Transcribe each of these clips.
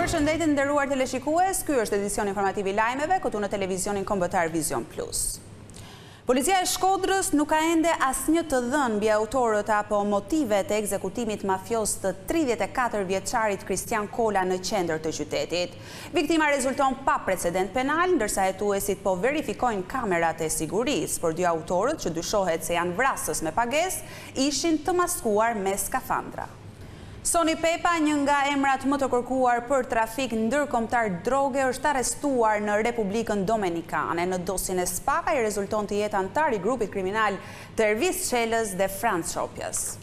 Përshëndetje nderuar teleshikues, ky është edicioni informativ I lajmeve këtu në televizionin kombëtar Vision Plus. Policia e Shkodrës nuk ka ende asnjë të dhënë mbi autorët apo motivet e ekzekutimit mafios të 34 vjeçarit Kristian Kola në qendër të qytetit. Viktima rezulton pa precedent penal, ndërsa hetuesit po verifikojnë kamerat e sigurisë, por dy autorët që dyshohet se janë vrasës me pagesë, ishin të maskuar me skafandra. Soni Pepa, një nga emrat më të kërkuar për trafik ndërkombëtar droge, është arrestuar në Republikën Dominikane. Në dosjen e Spaka I rezulton të jetë antar I grupit kriminal të Ervis Çelës dhe Franc Shopjas.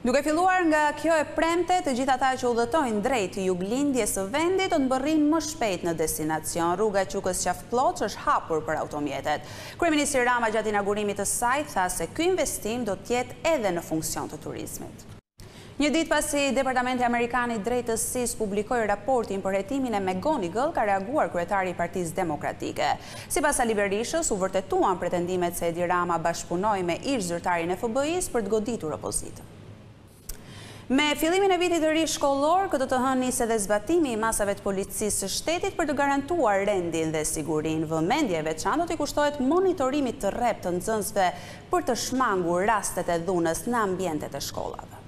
Duke filluar nga kjo e premte, të gjithë ata që udhëtojnë drejt juglindjes së vendit të mbërrin më shpejt në destinacion. Rruga Qukës Qafploç është hapur për automjetet. Kryeministri Rama gjatë inaugurimit të saj tha se ky investim do të jetë edhe në funksion të turizmit. Një ditë pasi Departamenti Amerikan I Drejtësisë publikoi raportin për hetimin e McGonigal, ka reaguar kryetari I Partisë Demokratike. Sipas Ali Berishës, u vërtetuan pretendimet se Edi Rama bashkëpunoi me ish zyrtarin e FBI-s për të goditur opozitën. Me fillimin e vitit të ri shkollor, këtë të hënë nis edhe zbatimi I masave të policisë së shtetit për të garantuar rendin dhe sigurinë. Vëmendje e veçantë do t'i kushtohet monitorimit të rreptë të nxënësve për të shmangur rastet e dhunës në ambientet e shkollave.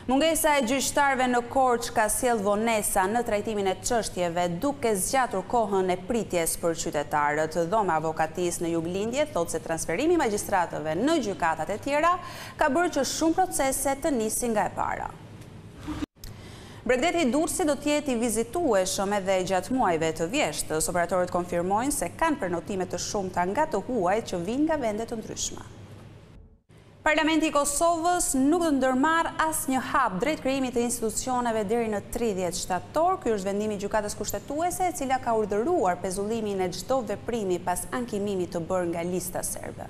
Mungesa e gjyqtarëve në Korçë ka sjellë vonesa në trajtimin e çështjeve, duke zgjatur kohën e pritjes për qytetarët. Dhoma e avokatisë në Juglindje thotë se transferimi I magjistratëve në gjykatat e tjera ka bërë që shumë procese të nisin nga e para. Bregdeti I Durrësit do të jetë I vizitueshëm edhe gjatë muajve të vjeshtës. Operatorët konfirmojnë se kanë prenotime të shumta nga të huajt që vijnë nga vende të ndryshme. Parlamenti I Kosovës nuk do ndërmarr asnjë hap drejt krijimit të institucioneve deri në 30 shtator. Ky është vendimi I gjykatës kushtetuese, e cila ka urdhëruar pezullimin e çdo veprimi pas ankimimit të bërë nga lista serbe.